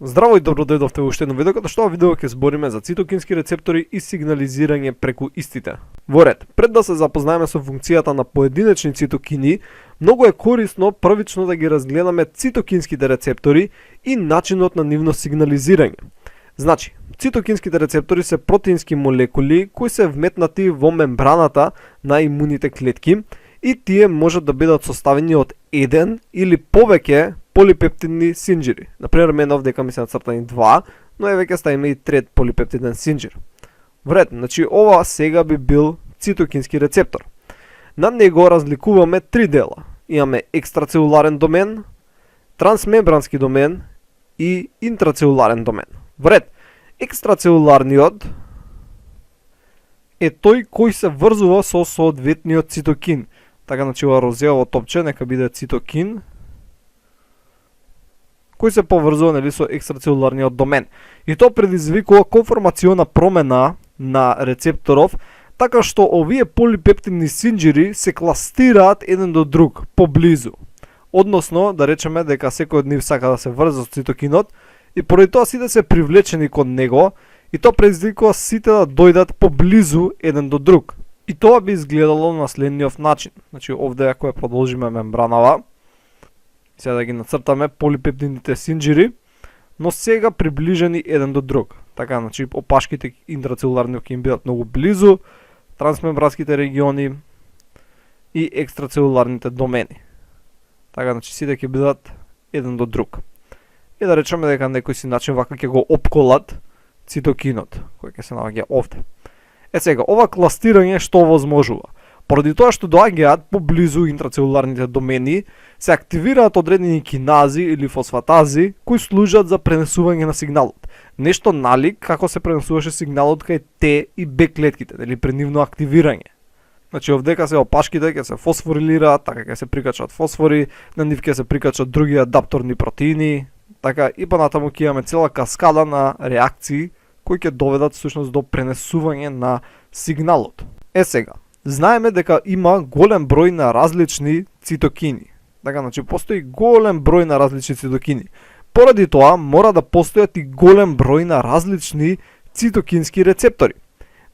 Здраво и добро дојдовте во уште едно видео, каде што ова видео ќе збориме за цитокински рецептори и сигнализирање преку истите. Во ред, пред да се запознаеме со функцијата на поединечни цитокини, многу е корисно првично да ги разгледаме цитокинските рецептори и начинот на нивно сигнализирање. Значи, цитокинските рецептори се протеински молекули кои се вметнати во мембраната на имуните клетки и тие можат да бидат составени од еден или повеќе полипептидни синџири. Например, мене овдека ми се нацртани 2, но е веќе ставиме и трет полипептиден синџир. Вред, значи ова сега би бил цитокински рецептор. На него разликуваме три дела. Имаме екстрацелуларен домен, трансмембрански домен и интрацелуларен домен. Вред, екстрацелуларниот е тој кој се врзува со соодветниот цитокин. Така, значи ова розеово топче нека биде цитокин, кој се поврзува нели со екстрацелуларниот домен. И тоа предизвикува конформациона промена на рецепторов, така што овие полипептидни синџири се кластираат еден до друг, поблизу. Односно, да речеме дека секој од нив сака да се врзе со цитокинот и поради тоа сите се привлечени кон него и тоа предизвикува сите да дојдат поблизу еден до друг. И тоа би изгледало на следниот начин. Значи овде ако ја продолжиме мембранава, сега да ги нацртаме полипептидните синџири, но сега приближени еден до друг. Така, значи опашките интрацелуларни ќе им бидат многу близу, трансмембранските региони и екстрацелуларните домени. Така, значи сите ќе бидат еден до друг. И да речеме дека некој си начин вака ќе го опколат цитокинот, кој ќе се наоѓа овде. Сега, ова кластирање што возможува? Поради тоа што доаѓаат поблизу интрацелуларните домени, се активираат одредени кинази или фосфатази кои служат за пренесување на сигналот. Нешто налик како се пренесуваше сигналот кај Т и Б клетките, нели при нивно активирање. Значи овдека се опашките ќе се фосфорилираат, така ќе се прикачат фосфори, на нив ќе се прикачат други адапторни протеини, така и понатаму ќе имаме цела каскада на реакции кои ќе доведат всушност до пренесување на сигналот. Сега, знаеме дека има голем број на различни цитокини. Така, значи постои голем број на различни цитокини. Поради тоа мора да постојат и голем број на различни цитокински рецептори.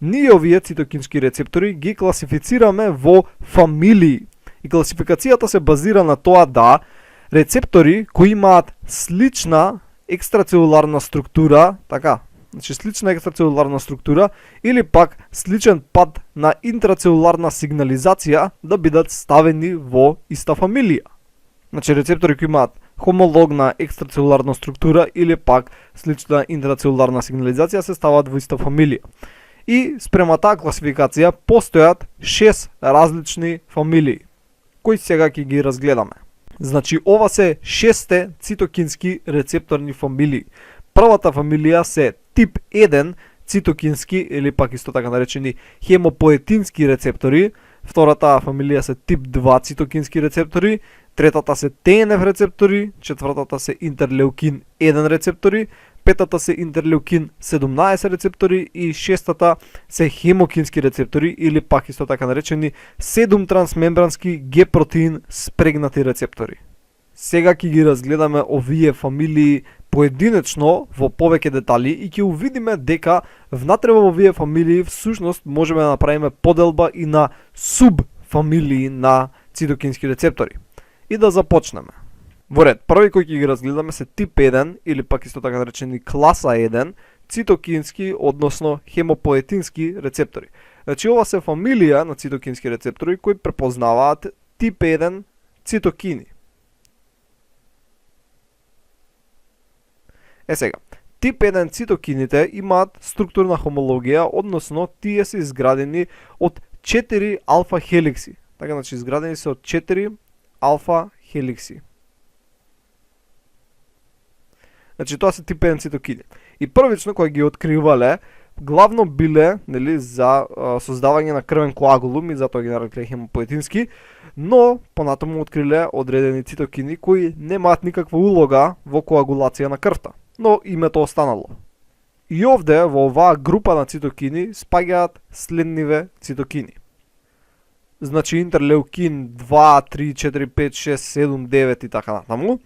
Ние овие цитокински рецептори ги класифицираме во фамилии. И класификацијата се базира на тоа да рецептори кои имаат слична екстрацелуларна структура, така, значи слична екстрацелуларна структура или пак сличен пат на интрацелуларна сигнализација да бидат ставени во иста фамилија. Значи рецептори кои имаат хомологна екстрацелуларна структура или пак слична интрацелуларна сигнализација се ставаат во иста фамилија. И спрема таа класификација постојат 6 различни фамилии, кои сега ќе ги разгледаме. Значи ова се 6 цитокински рецепторни фамилии. Првата фамилија се тип 1 цитокински или пак исто така наречени хемопоетински рецептори, втората фамилија се тип 2 цитокински рецептори, третата се ТНФ рецептори, четвртата се интерлеукин 1 рецептори, петата се интерлеукин 17 рецептори и шестата се хемокински рецептори или пак исто така наречени 7 трансмембрански Г-протеин спрегнати рецептори. Сега ќе ги разгледаме овие фамилии поединечно во повеќе детали и ќе увидиме дека внатре во овие фамилии всушност можеме да направиме поделба и на субфамилии на цитокински рецептори. И да започнеме. Во ред, први кој ќе ги разгледаме се тип 1 или пак исто така наречени класа 1 цитокински, односно хемопоетински рецептори. Значи ова се фамилија на цитокински рецептори кои препознаваат тип 1 цитокини. Сега, тип 1 цитокините имаат структурна хомологија, односно тие се изградени од 4 алфа хеликси. Така, значи изградени се од 4 алфа хеликси. Значи тоа се тип 1 цитокини. И првично кога ги откривале, главно биле, нели, за создавање на крвен коагулум и затоа ги нарекле хемопоетински, но понатаму откриле одредени цитокини кои немаат никаква улога во коагулација на крвта. Но името останало. И овде во оваа група на цитокини спаѓаат следниве цитокини. Значи интерлеукин 2, 3, 4, 5, 6, 7, 9 и така натаму,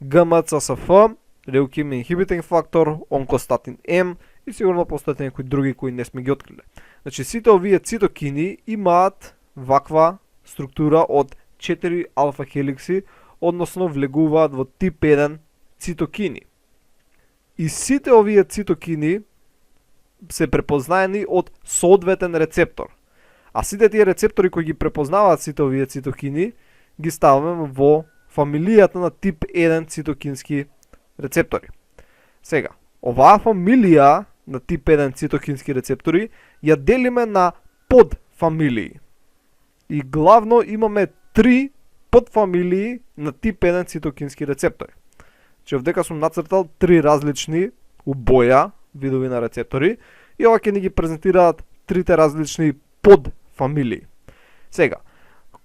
ГМЦСФ, leukim inhibiting factor, онкостатин М и сигурно постојат некои други кои не сме ги откриле. Значи сите овие цитокини имаат ваква структура од 4 алфа хеликси, односно влегуваат во тип 1 цитокини. И сите овие цитокини се препознаени од соодветен рецептор. А сите тие рецептори кои ги препознаваат сите овие цитокини ги ставаме во фамилијата на тип 1 цитокински рецептори. Сега, оваа фамилија на тип 1 цитокински рецептори ја делиме на подфамилии. И главно имаме 3 подфамилии на тип 1 цитокински рецептори. Че овдека сум нацртал 3 различни у боја видови на рецептори и ова ќе ни ги презентираат трите различни подфамилии. Сега,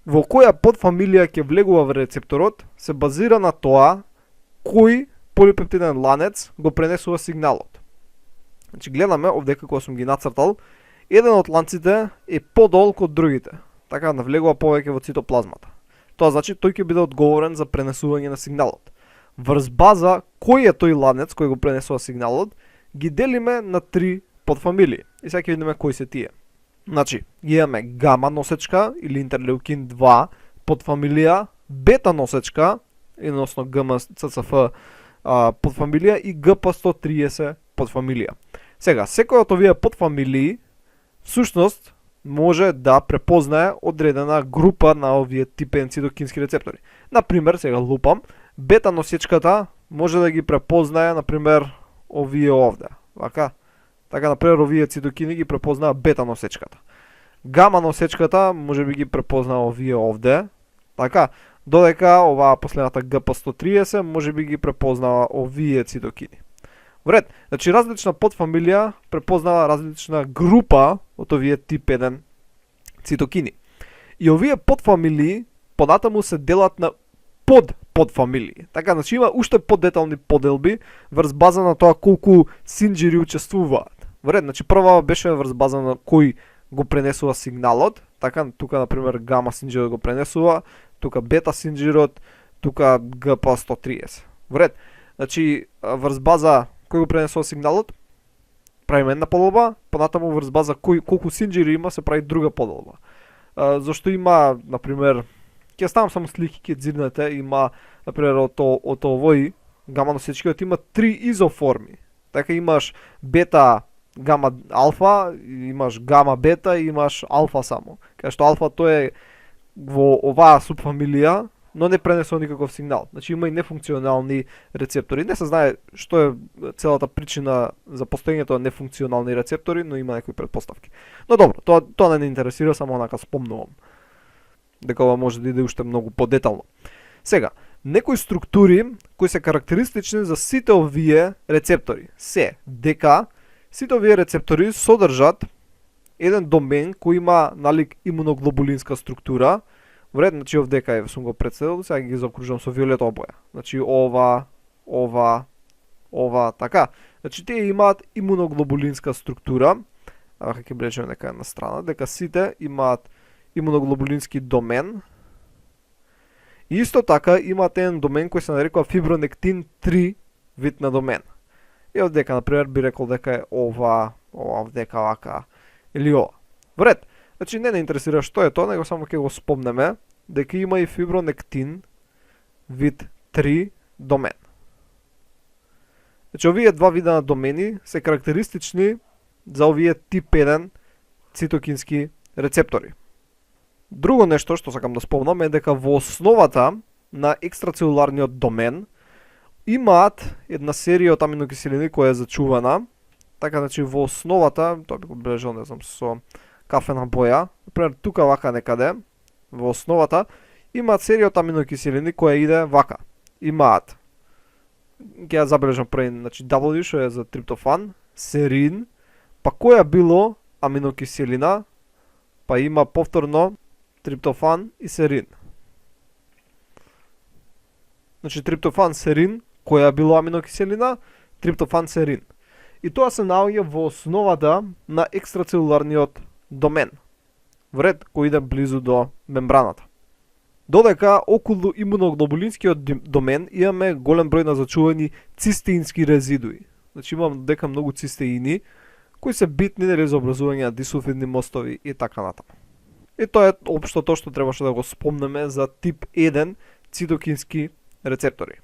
во која подфамилија ќе влегува во рецепторот се базира на тоа кој полипептиден ланец го пренесува сигналот. Значи гледаме овдека кога сум ги нацртал, еден од ланците е подолг од другите, така навлегува повеќе во цитоплазмата. Тоа значи тој ќе биде одговорен за пренесување на сигналот. Врз база кој е тој ланец кој го пренесува сигналот, ги делиме на 3 подфамилии. И сега ќе видиме кои се тие. Значи, имаме гама носечка или интерлеукин 2 подфамилија, бета носечка, односно ГМ-ЦЦФ подфамилија и ГП130 подфамилија. Сега, секој од овие подфамилии всушност може да препознае одредена група на овие типен цитокински рецептори. Например, сега лупам, бета носечката може да ги препознае, например, овие овде. Така, например, овие цитокини ги препознаа бета носечката. Гама носечката може би ги препознаа овие овде. Така, додека оваа последната ГП130 може би ги препознава овие цитокини. Вред, значи различна подфамилија препознава различна група од овие тип 1 цитокини. И овие подфамилии понатаму се делат на подфамилии. Така, значи има уште подетални поделби врз база на тоа колку синџири учествуваат. Вред, значи прва беше врз база на кој го пренесува сигналот. Така, тука например гама синџирот го пренесува, тука бета синџирот, тука ГП130. Вред, значи врз база кој го пренесува сигналот, правиме една поделба, понатаму врз база колку синџири има се прави друга поделба. Зашто има, например, ќе ставам само слики, ќе дзирнете, има, например, од овој гама носечкиот има 3 изоформи. Така имаш бета, гама, алфа, имаш гама, бета и имаш алфа само. Кај што алфа тој е во оваа субфамилија, но не пренесува никаков сигнал. Значи има и нефункционални рецептори. Не се знае што е целата причина за постоењето на нефункционални рецептори, но има некои претпоставки. Но добро, тоа не интересира, само онака спомнувам. Дека ова може да иде уште многу подетално. Сега, некои структури кои се карактеристични за сите овие рецептори се дека сите овие рецептори содржат еден домен кој има налик имуноглобулинска структура. Вред, значи овдека сум го представил, сега ги заокружувам со виолетова боја. Значи ова, така. Значи тие имаат имуноглобулинска структура. Ќе бречеме нека една страна, дека сите имаат имуноглобулински домен. И исто така имаат еден домен кој се нарекува фибронектин 3 вид на домен. И овдека, например, би рекол дека е ова овдека вака, или ова. Вред, значи не интересира што е тоа, него само ќе го спомнеме, дека има и фибронектин вид 3 домен. Значи овие два вида на домени се карактеристични за овие тип 1 цитокински рецептори. Друго нешто што сакам да спомнам е дека во основата на екстрацелуларниот домен имаат една серија од аминокиселини која е зачувана. Така, значи во основата, тоа би го бележал, не знам, со кафена боја, например тука вака некаде, во основата имаат серија од аминокиселини која иде вака. Имаат, ќе ја забележам пред, значи W што е за триптофан, серин, па која било аминокиселина, па има повторно триптофан и серин. Значи триптофан, серин, која било аминокиселина, триптофан, серин. И тоа се наоѓа во основата на екстрацелуларниот домен, вред кој иде близу до мембраната. Додека околу имуноглобулинскиот домен имаме голем број на зачувани цистеински резидуи. Значи имам дека многу цистеини кои се битни за образување на дисулфидни мостови и така натаму. И тоа е општо тоа што требаше да го спомнеме за тип 1 цитокински рецептори.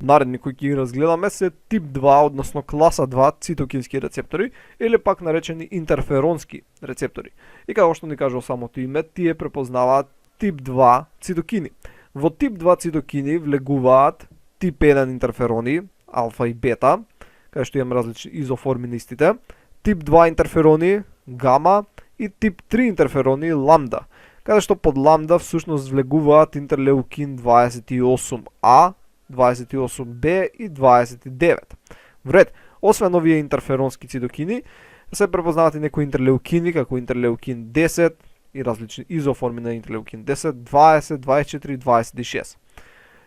Наредни кои ги разгледаме се тип 2, односно класа 2 цитокински рецептори, или пак наречени интерферонски рецептори. И како што ни кажува самото име, тие препознаваат тип 2 цитокини. Во тип 2 цитокини влегуваат тип 1 интерферони, алфа и бета, каде што имаме различни изоформи на истите, тип 2 интерферони, гама, и тип 3 интерферони, ламда, каде што под ламда всушност влегуваат интерлеукин 28А, 28Б и 29. Вред, освен овие интерферонски цитокини, се препознават и некои интерлеукини, како интерлеукин 10 и различни изоформи на интерлеукин 10, 20, 24 и 26.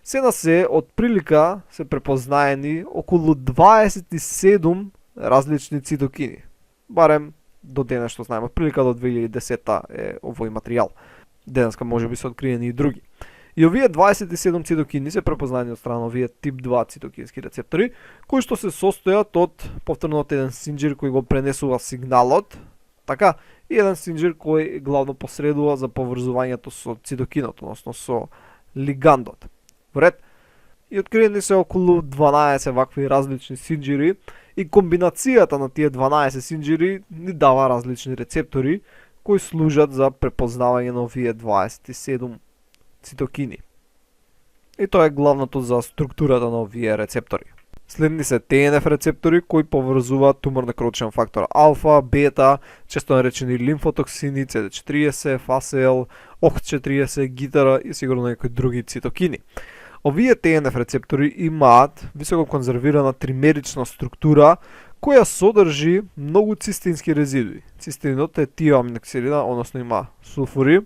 Се на се, од прилика се препознаени околу 27 различни цитокини. Барем до денес што знаеме, од прилика до 2010 е овој материјал. Денеска може би се откриени и други. И овие 27 цитокини се препознаени од страна овие тип 2 цитокински рецептори, кои што се состојат од повторно еден синџир кој го пренесува сигналот, така, и еден синџир кој главно посредува за поврзувањето со цитокинот, односно со лигандот. Вред, и откриени се околу 12 вакви различни синџири и комбинацијата на тие 12 синџири ни дава различни рецептори кои служат за препознавање на овие 27 цитокини. И тоа е главното за структурата на овие рецептори. Следни се ТНФ рецептори кои поврзуваат туморно-кротичен фактор алфа, бета, често наречени лимфотоксини, CD40, ФАСЛ, ОХ40, гитара и сигурно некои други цитокини. Овие ТНФ рецептори имаат високо конзервирана тримерична структура која содржи многу цистеински резидуи. Цистеинот е тиоаминоксилина, односно има сулфури,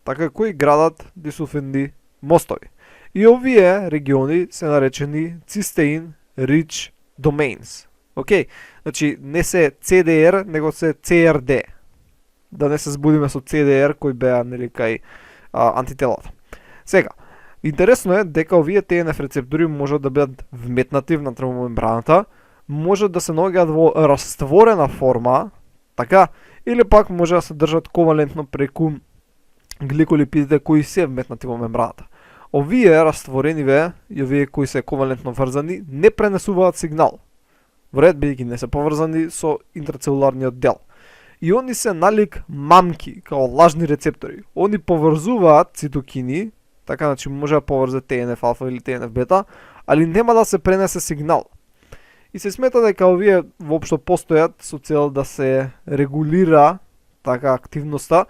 така кои градат дисулфидни мостови. И овие региони се наречени цистеин rich domains. Океј, значи не се CDR, него се CRD. Да не се збудиме со CDR кој беа нели кај антителата. Сега, интересно е дека овие ТНФ рецептори можат да бидат вметнати внатре во мембраната, можат да се наоѓаат во растворена форма, така, или пак може да се држат ковалентно преку гликолипидите кои се вметнати во мембраната. Овие растворениве и овие кои се ковалентно врзани не пренесуваат сигнал. Вред бидејќи не се поврзани со интрацелуларниот дел. И они се налик мамки, као лажни рецептори. Они поврзуваат цитокини, така значи може да поврзе ТНФ алфа или ТНФ бета, али нема да се пренесе сигнал. И се смета дека овие воопшто постојат со цел да се регулира така активноста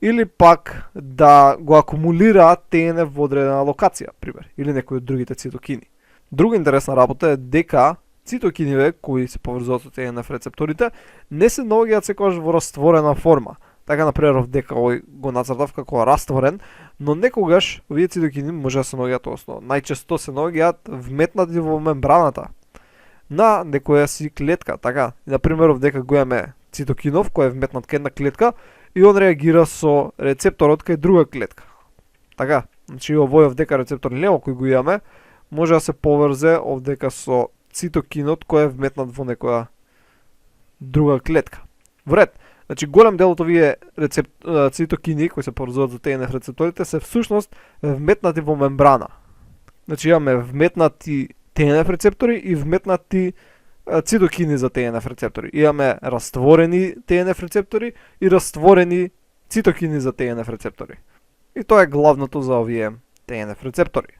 или пак да го акумулираат ТНФ во одредена локација, пример, или некои од другите цитокини. Друга интересна работа е дека цитокиниве кои се поврзуваат со ТНФ рецепторите не се наоѓаат секогаш во растворена форма. Така, например, дека овој го нацртав како растворен, но некогаш овие цитокини може да се наоѓаат, односно најчесто се наоѓаат вметнати во мембраната на некоја си клетка, така. И например, овдека го имаме цитокинов кој е вметнат кај една клетка и он реагира со рецепторот кај друга клетка. Така, значи овој овдека рецептор лево кој го имаме може да се поврзе овдека со цитокинот кој е вметнат во некоја друга клетка. Вред, значи голем дел од овие цитокини кои се поврзуваат за ТНФ рецепторите се всушност вметнати во мембрана. Значи имаме вметнати ТНФ рецептори и вметнати цитокини за ТНФ рецептори. Имаме растворени ТНФ рецептори и растворени цитокини за ТНФ рецептори. И тоа е главното за овие ТНФ рецептори.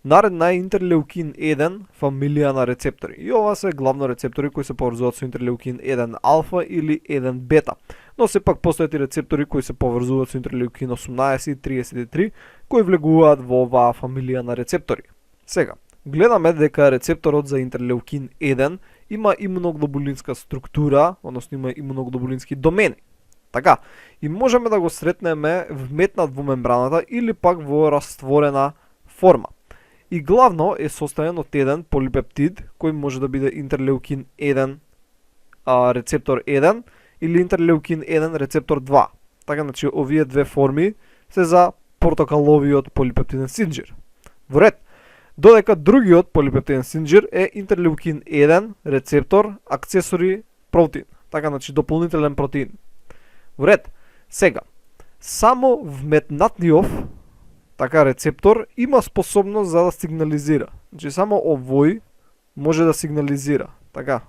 Наредна е интерлеукин 1 фамилија на рецептори. И ова се главно рецептори кои се поврзуваат со интерлеукин 1 алфа или 1 бета. Но сепак постојат и рецептори кои се поврзуваат со интерлеукин 18 и 33 кои влегуваат во оваа фамилија на рецептори. Сега, гледаме дека рецепторот за интерлеукин 1 има имуноглобулинска структура, односно има имуноглобулински домени. Така, и можеме да го сретнеме вметнат во мембраната или пак во растворена форма. И главно е составен од еден полипептид кој може да биде интерлеукин 1 рецептор 1 или интерлеукин 1 рецептор 2. Така, значи овие две форми се за портокаловиот полипептиден синџир. Во ред, додека другиот полипептиден синџир е интерлеукин 1 рецептор акцесори протеин, така значи дополнителен протеин. Во ред, сега, само вметнатниот така рецептор има способност за да сигнализира. Значи само овој може да сигнализира, така.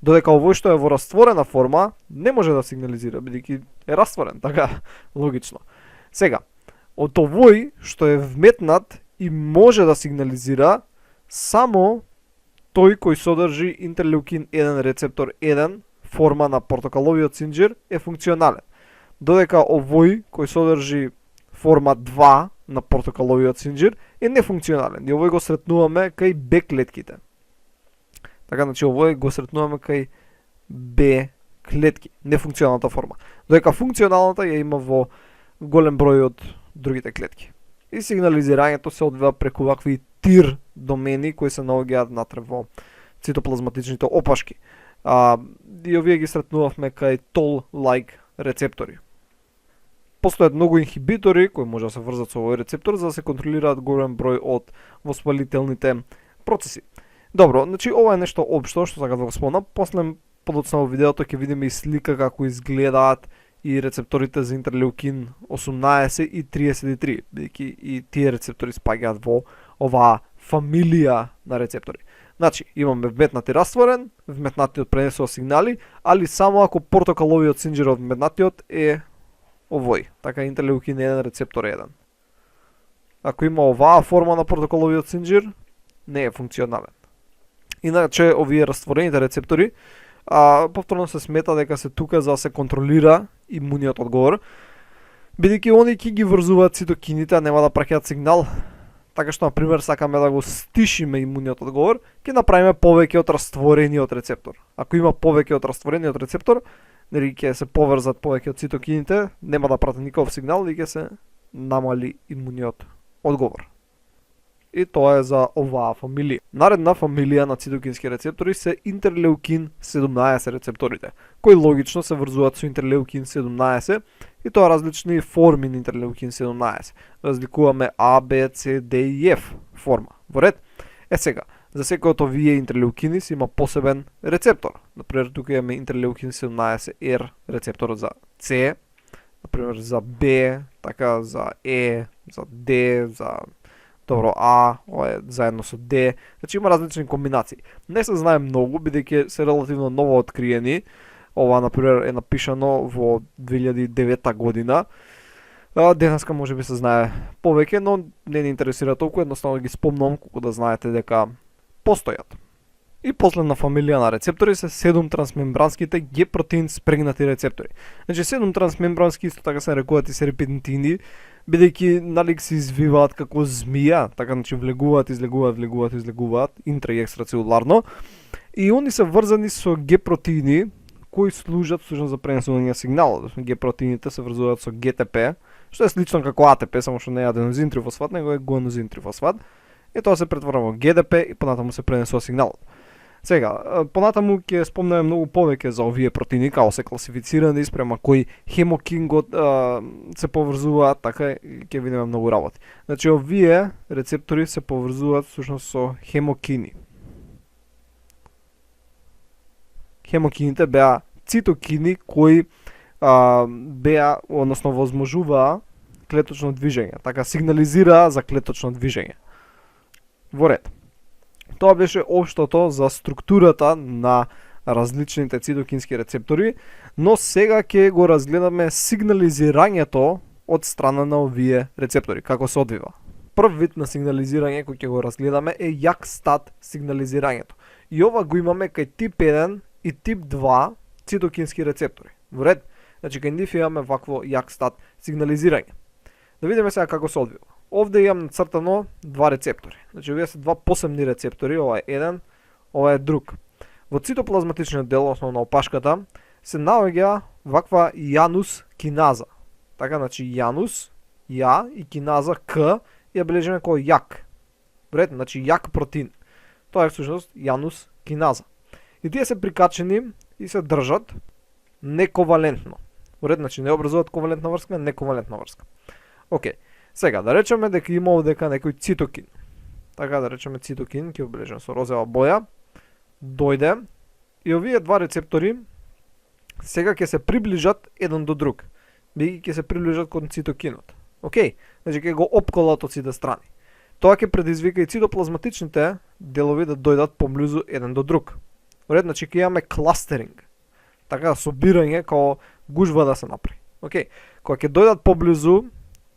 Додека овој што е во растворена форма не може да сигнализира, бидејќи е растворен, така, логично. Сега, од овој што е вметнат и може да сигнализира, само тој кој содржи интерлеукин 1 рецептор 1 форма на портокаловиот синџир е функционален. Додека овој кој содржи форма 2 на портокаловиот синџир е нефункционален. И овој го сретнуваме кај Б клетките. Така, значи овој го сретнуваме кај Б клетки, нефункционалната форма. Додека функционалната ја има во голем број од другите клетки. И сигнализирањето се одвива преку вакви тир домени кои се наоѓаат натре во цитоплазматичните опашки. И овие ги сретнувавме кај toll-like рецептори. Постојат многу инхибитори кои може да се врзат со овој рецептор за да се контролираат голем број од воспалителните процеси. Добро, значи ова е нешто општо што сакам да го спомнам. После подоцна во видеото ќе видиме и слика како изгледаат и рецепторите за интерлеукин 18 и 33, бидејќи и тие рецептори спаѓаат во оваа фамилија на рецептори. Значи, имаме вметнати растворен, вметнатиот пренесува сигнали, али само ако портокаловиот синџир од вметнатиот е овој, така интерлеукин 1 рецептор 1. Ако има оваа форма на портокаловиот синџир, не е функционален. Иначе, овие растворените рецептори, повторно се смета дека се тука за да се контролира имуниот одговор, бидејќи они ќе ги врзуваат цитокините, а нема да праќаат сигнал. Така што, например, сакаме да го стишиме имуниот одговор, ќе направиме повеќе од растворениот рецептор. Ако има повеќе од растворениот рецептор, нели ќе се поврзат повеќе од цитокините, нема да прати никаков сигнал и ќе се намали имуниот одговор. И тоа е за оваа фамилија. Наредна фамилија на цитокински рецептори се интерлеукин 17 рецепторите, кои логично се врзуваат со интерлеукин 17 и тоа различни форми на интерлеукин 17. Разликуваме А, Б, С, Д и Ф форма. Во ред? Сега, за секој од овие интерлеукини си има посебен рецептор. Например, тука имаме интерлеукин 17R рецептор за С, например за Б, така за Е, за Д, за А, ова е заедно со Д. Значи има различни комбинации. Не се знае многу, бидејќи се релативно ново откриени. Ова, например, е напишано во 2009 година. Денеска може би се знае повеќе, но не ни интересира толку, едноставно ги спомнам колку да знаете дека постојат. И последна фамилија на рецептори се 7 трансмембранските Г-протеин спрегнати рецептори. Значи 7 трансмембрански исто така се нарекуваат и серпентини, бидејќи налик се извиваат како змија, така значи влегуваат, излегуваат интра и екстрацелуларно. И они се врзани со Г-протеини кои служат за пренесување сигнал. Г-протеините се врзуваат со ГТП, што е слично како АТП, само што не е аденозин трифосфат, него е гуанозин трифосфат. И тоа се претвора во ГДП и понатаму се пренесува сигнал. Сега, понатаму ќе спомнеме многу повеќе за овие протеини, како се класифицирани, спрема кои хемокин се поврзуваат, така ќе видиме многу работи. Значи, овие рецептори се поврзуваат всушност со хемокини. Хемокините беа цитокини кои беа, односно возможуваа клеточно движење, така сигнализираа за клеточно движење. Во ред. Тоа беше општото за структурата на различните цитокински рецептори, но сега ќе го разгледаме сигнализирањето од страна на овие рецептори, како се одвива. Прв вид на сигнализирање кој ќе го разгледаме е јак-стат сигнализирањето. И ова го имаме кај тип 1 и тип 2 цитокински рецептори. Во ред, значи кај нив имаме вакво јак-стат сигнализирање. Да видиме сега како се одвива. Овде имам нацртано два рецептори. Значи овие се два посебни рецептори, ова е еден, ова е друг. Во цитоплазматичниот дел, основно на опашката, се наоѓа ваква јанус киназа. Така, значи јанус, ја и киназа К ја бележиме како јак. Вред, значи јак протеин. Тоа е всушност јанус киназа. И тие се прикачени и се држат нековалентно. Уред, значи не образуваат ковалентна врска, нековалентна врска. Океј. Сега да речеме дека има овдека некој цитокин. Така да речеме цитокин, ќе обележам со розова боја, дојде и овие два рецептори сега ќе се приближат еден до друг. Биги ќе се приближат кон цитокинот. Океј, значи ќе го опколат од сите страни. Тоа ќе предизвика и цитоплазматичните делови да дојдат поблизу еден до друг. Уред, значи ќе имаме кластеринг. Така собирање као гужва да се направи. Океј, кога ќе дојдат поблизу,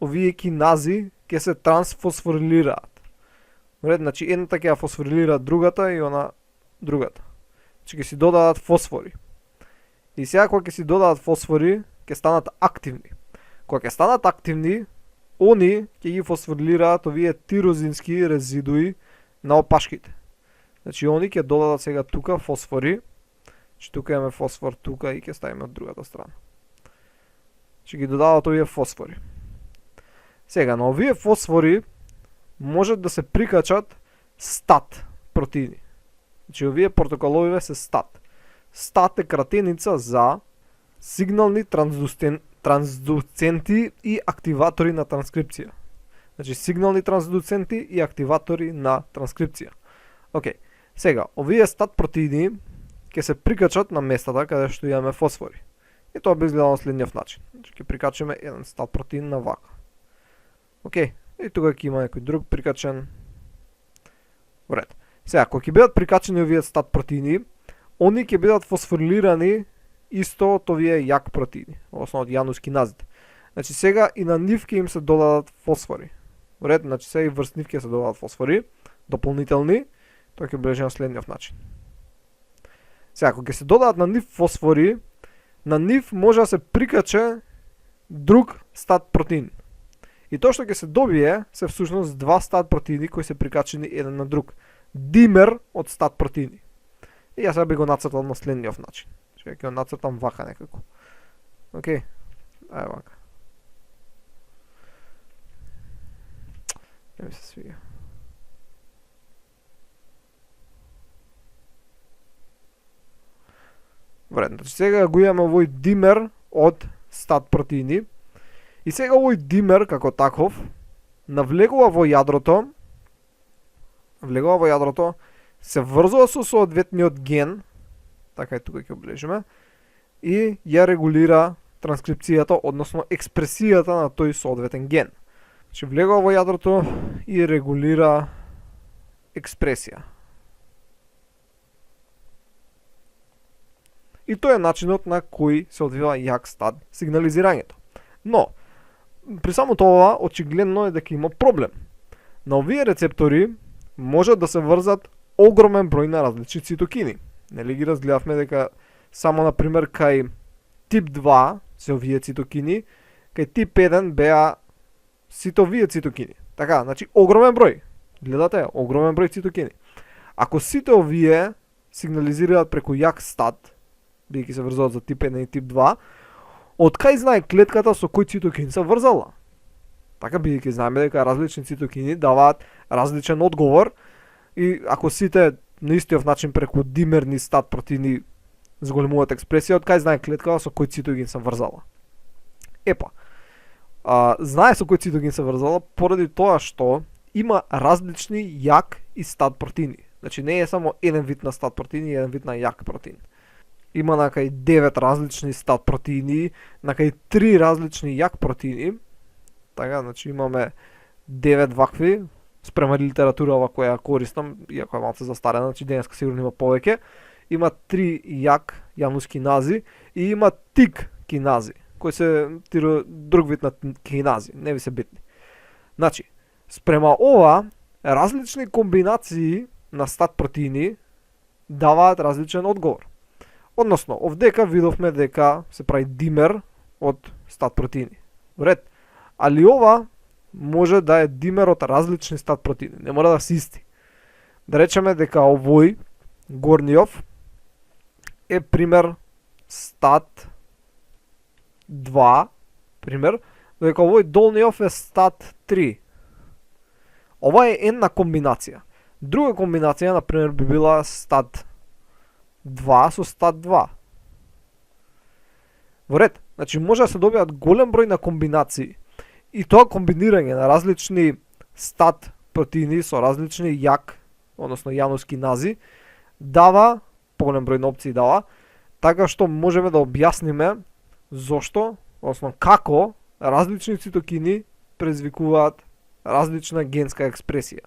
овие кинази ќе се трансфосфорилираат. Уред, значи едната ќе ја фосфорилира другата и она другата. Значи ќе си додадат фосфори. И сега кога ќе си додадат фосфори, ќе станат активни. Кога ќе станат активни, они ќе ги фосфорилираат овие тирозински резидуи на опашките. Значи они ќе додадат сега тука фосфори. Значи тука имаме фосфор тука и ќе ставиме од другата страна. Значи ги додадат овие фосфори. Сега на овие фосфори можат да се прикачат стат протеини. Значи овие протоколовиве се стат. Стат е кратеница за сигнални трансдуценти и активатори на транскрипција. Значи сигнални трансдуценти и активатори на транскрипција. Океј. Сега, овие стат протеини ќе се прикачат на местата каде што имаме фосфори. И тоа би изгледало на следниот начин. Значи ќе прикачиме еден стат протеин на вака. Океј. И тука ќе има некој друг прикачен. Вред. Сега, кога ќе бидат прикачени овие стат протеини, они ќе бидат фосфорилирани исто од овие јак протеини, односно од јанус киназите. Значи сега и на нив ќе им се додадат фосфори. Вред, значи сега и врз нив ќе се додадат фосфори, дополнителни, тоа ќе бележи на следниот начин. Сега, кога ќе се додадат на нив фосфори, на нив може да се прикаче друг стат протеин. И тоа што ќе се добие се всушност два стат протеини кои се прикачени еден на друг. Димер од стат протеини. И јас сега би го нацртал на следниот начин. Ќе го нацртам вака некако. Океј. Ај вака. Не ми се свига. Вредно. Сега го имаме овој димер од стат протеини. И сега овој димер како таков навлегува во јадрото. Се врзува со соодветниот ген. Така и тука ќе облежиме. И ја регулира транскрипцијата, односно експресијата на тој соодветен ген. Значи влегува во јадрото и регулира експресија. И тоа е начинот на кој се одвива јак стат сигнализирањето. Но, при само тоа, очигледно е дека има проблем. На овие рецептори можат да се врзат огромен број на различни цитокини. Нели ги разгледавме дека само на пример кај тип 2 се овие цитокини, кај тип 1 беа сите овие цитокини. Така, значи огромен број. Гледате, огромен број цитокини. Ако сите овие сигнализираат преку јак стат, бидејќи се врзуваат за тип 1 и тип 2, од кај знае клетката со кој цитокин се врзала? Така, бидејќи знаеме дека различни цитокини даваат различен одговор и ако сите на истиот начин преку димерни стат протеини зголемуваат експресија, од кај знае клетката со кој цитокин се врзала? Епа, знае со кој цитокин се врзала поради тоа што има различни јак и стат протеини. Значи не е само еден вид на стат протеини и еден вид на јак протеин. Има накај 9 различни стат протеини, накај 3 различни јак протеини. Така, значи имаме 9 вакви, спрема литературава која ја користам, иако е малце застарена, значи денеска сигурно има повеќе. Има 3 јак јанус кинази и има тик кинази, кои се друг вид на кинази, не ви се битни. Значи, спрема ова, различни комбинации на стат протеини даваат различен одговор. Односно, овдека видовме дека се прави димер од стат протеини. Вред. Али ова може да е димер од различни стат протеини, не мора да се исти. Да речеме дека овој горниов е пример стат 2, пример, дека овој долниов е стат 3. Ова е една комбинација. Друга комбинација, например, би била стат 2 со стат 2. Во ред, значи може да се добијат голем број на комбинации. И тоа комбинирање на различни стат протеини со различни јак, односно јанус кинази, дава поголем број на опции дава, така што можеме да објасниме зошто, односно како различни цитокини предизвикуваат различна генска експресија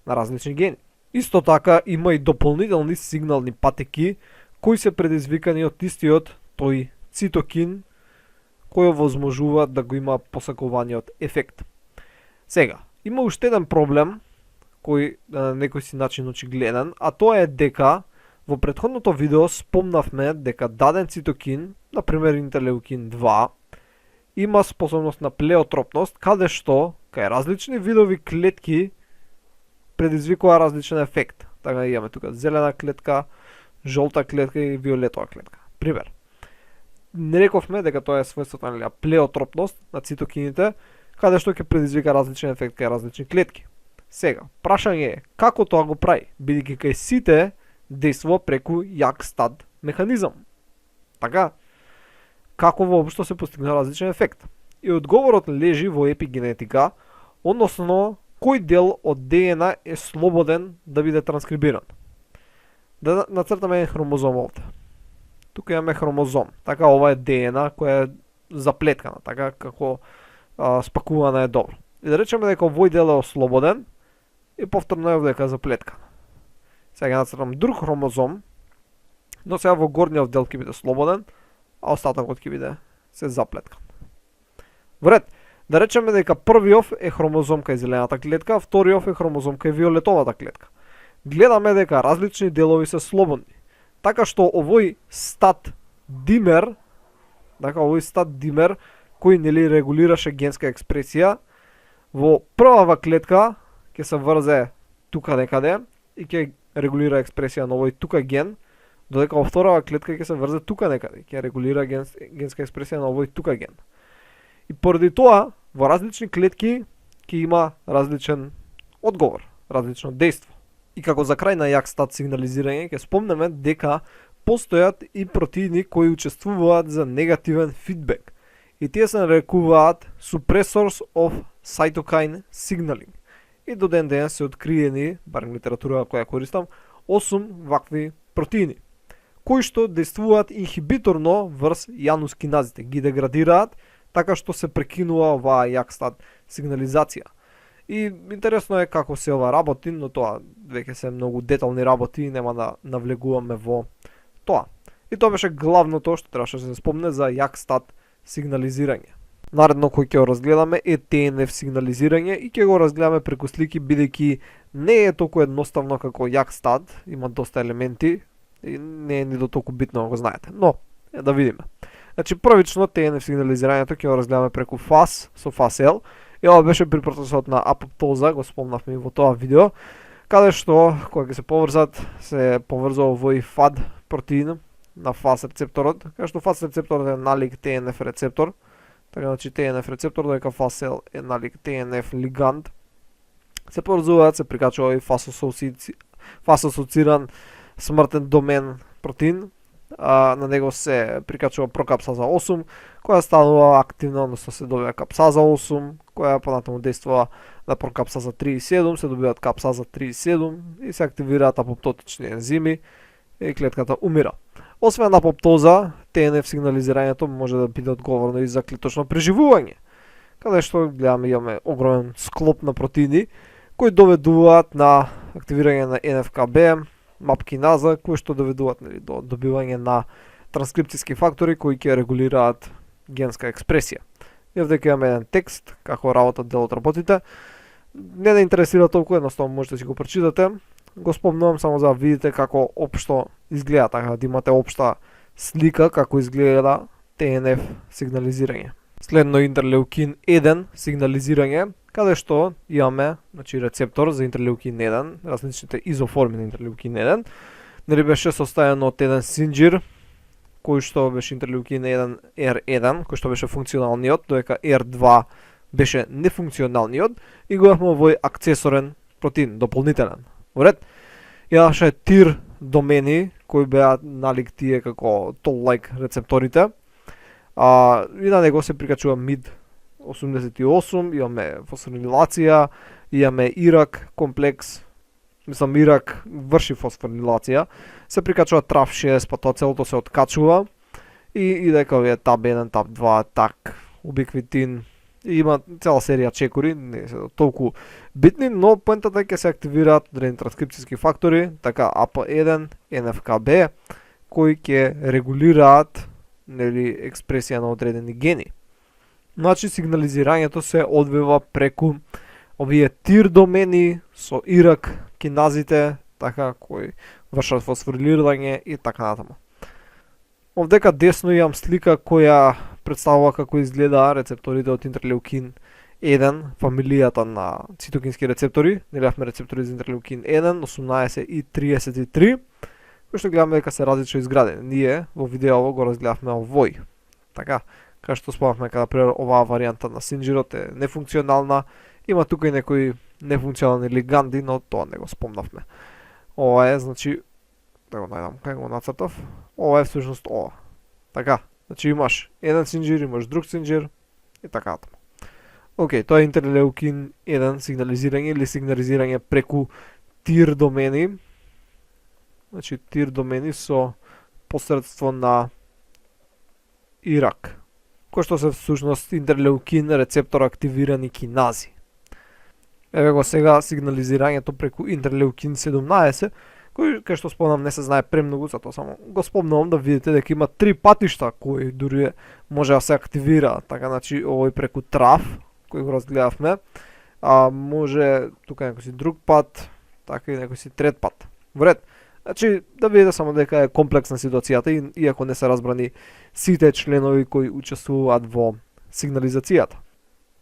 на различни гени. Исто така има и дополнителни сигнални патеки кои се предизвикани од истиот тој цитокин кој овозможуваат да го има посакуваниот ефект. Сега, има уште еден проблем кој на некој си начин очигледен, а тоа е дека во претходното видео спомнавме дека даден цитокин, например интерлеукин 2, има способност на плеотропност, каде што кај различни видови клетки предизвикува различен ефект. Така имаме тука зелена клетка, жолта клетка и виолетова клетка. Пример. Не рековме дека тоа е својството на плеотропност на цитокините, каде што ќе предизвика различен ефект кај различни клетки. Сега, прашање е како тоа го прави, бидејќи кај сите действува преку јак стат механизам. Така, како воопшто се постигна различен ефект? И одговорот лежи во епигенетика, односно кој дел од ДНК е слободен да биде транскрибиран. Да нацртаме еден хромозом овде. Тука имаме хромозом. Така ова е ДНК која е заплеткана, така како спакувана е добро. И да речеме дека овој дел е ослободен и повторно е дека заплеткана. Сега нацртам друг хромозом, но сега во горниот дел ќе биде слободен, а остатокот ќе биде се заплеткан. Во ред, да речеме дека првиот е хромозом кај зелената клетка, а вториот е хромозом кај виолетовата клетка. Гледаме дека различни делови се слободни. Така што овој стат димер, кој нели регулираше генска експресија, во првава клетка ќе се врзе тука некаде и ќе регулира експресија на овој тука ген, додека во вторава клетка ќе се врзе тука некаде, ќе регулира генска експресија на овој тука ген. И поради тоа, во различни клетки ќе има различен одговор, различно дејство. И како за крај на јак стат сигнализирање, ќе спомнеме дека постојат и протеини кои учествуваат за негативен фидбек. И тие се нарекуваат suppressors of cytokine signaling. И до ден ден се откриени, барем литература која користам, 8 вакви протеини, кои што действуваат инхибиторно врз јанус киназите, ги деградираат, така што се прекинува оваа јак стат сигнализација. И интересно е како се ова работи, но тоа веќе се многу детални работи и нема да навлегуваме во тоа. И тоа беше главното што требаше да се спомне за јак стат сигнализирање. Наредно кој ќе го разгледаме е ТНФ сигнализирање и ќе го разгледаме преку слики, бидејќи не е толку едноставно како јак стат, има доста елементи и не е ни до толку битно да го знаете. Но, да видиме. Значи првично ТНФ сигнализирањето ќе го разгледаме преку ФАС со ФАС-Л. И ова беше при процесот на апоптоза, го спомнавме и во тоа видео, каде што кога ќе се поврзува овој ФАД протеин на ФАС рецепторот, каде што ФАС рецепторот е налик ТНФ рецептор, така значи ТНФ рецептор, додека ФАС-Л е налик ТНФ лиганд. Се поврзуваат, се прикачува и ФАС асоциран смртен домен протеин, на него се прикачува прокапсаза 8, која станува активна, односно се добива капсаза 8, која понатаму действува на прокапсаза 3 и 7, се добиваат капсаза 3 и 7 и се активираат апоптотични ензими и клетката умира. Освен апоптоза, ТНФ сигнализирањето може да биде одговорно и за клеточно преживување, каде што гледаме имаме огромен склоп на протеини кои доведуваат на активирање на НФКБ, мапкиназа, кои што доведуваат до добивање на транскрипцијски фактори кои ќе регулираат генска експресија. И овде ќе имаме еден текст како работат дел од работите. Не да интересира толку, едноставно можете да си го прочитате. Го спомнувам само за да видите како општо изгледа, така да имате општа слика како изгледа ТНФ сигнализирање. Следно интерлеукин 1 сигнализирање, каде што имаме рецептор за интерлеукин 1, различните изоформи на интерлеукин 1. Нели беше составен од еден синџир, кој што беше интерлеукин 1 R1, кој што беше функционалниот, додека R2 беше нефункционалниот, и го имавме овој акцесорен протеин, дополнителен. Уред, имаше тир домени кои беа налик тие како toll-like рецепторите, И на него се прикачува МИД 88, имаме фосфорилација, имаме Ирак комплекс, мислам Ирак врши фосфорилација, се прикачува TRAF 6, па тоа целото се откачува и дека овие TAP 1, TAP 2, так, убиквитин, и има цела серија чекори, не се толку битни, но поентата е ќе се активираат одредени транскрипцијски фактори, така AP1, NFKB, кои ќе регулираат нели експресија на одредени гени. Значи сигнализирањето се одвива преку овие тир домени со Ирак, киназите, така кои вршат фосфорилирање и така натаму. Овдека десно имам слика која представува како изгледа рецепторите од интерлеукин 1, фамилијата на цитокински рецептори. Гледавме рецептори за интерлеукин 1, 18 и 33, кои што гледаме дека се различно изградени. Ние во видеово го разгледавме овој. Така, кај што спомнавме када пример оваа варијанта на синџирот е нефункционална, има тука и некои нефункционални лиганди, но тоа не го спомнавме. Ова е, значи, да го најдам кај го нацртав, ова е всушност ова. Така, значи имаш еден синџир, имаш друг синџир и така натаму. Океј, тоа е интерлеукин 1 сигнализирање или сигнализирање преку тир домени. Значи тир домени со посредство на Ирак, кои што се всушност интерлеукин рецептор активирани кинази. Еве го сега сигнализирањето преку интерлеукин 17, кој кај што спомнам не се знае премногу, затоа само го спомнувам да видите дека има 3 патишта кои дури може да се активира, така значи овој преку TRAF кој го разгледавме, може тука некој си друг пат, така и некој си трет пат. Вред. Значи да видите само дека е комплексна ситуацијата иако не се разбрани сите членови кои учествуваат во сигнализацијата.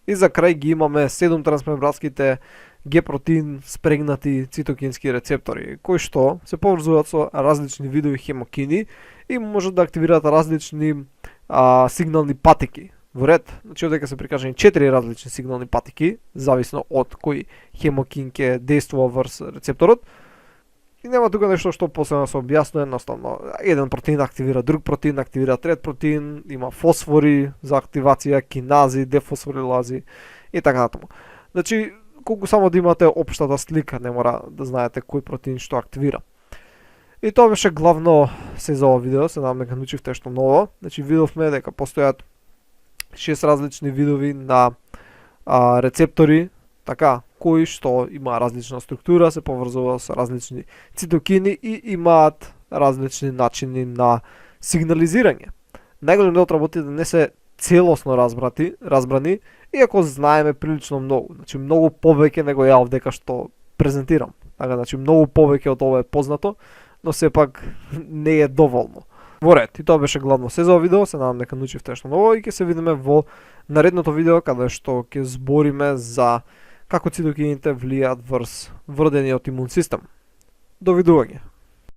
И за крај ги имаме 7 трансмембранските Г-протеин спрегнати цитокински рецептори, кои што се поврзуваат со различни видови хемокини и можат да активираат различни сигнални патики. Во ред, значи овдека се прикажани 4 различни сигнални патики, зависно од кој хемокин ќе действува врз рецепторот. И нема тука нешто што посебно се објаснува, едноставно еден протеин активира друг протеин, активира трет протеин, има фосфори за активација, кинази, дефосфорилази и така натаму. Значи, колку само да имате општата слика, не мора да знаете кој протеин што активира. И тоа беше главно се за ова видео, се надам дека научивте што ново. Значи, видовме дека постојат 6 различни видови на рецептори, така, кои што има различна структура, се поврзува со различни цитокини и имаат различни начини на сигнализирање. Најголем дел од работите не се целосно разбрани, иако знаеме прилично многу. Значи многу повеќе него ја овдека што презентирам. Така, значи многу повеќе од ова е познато, но сепак не е доволно. Во ред, и тоа беше главно се за ова видео, се надам дека научивте што ново и ќе се видиме во наредното видео каде што ќе збориме за како цитокините влијаат врз вродениот имун систем. Довидување.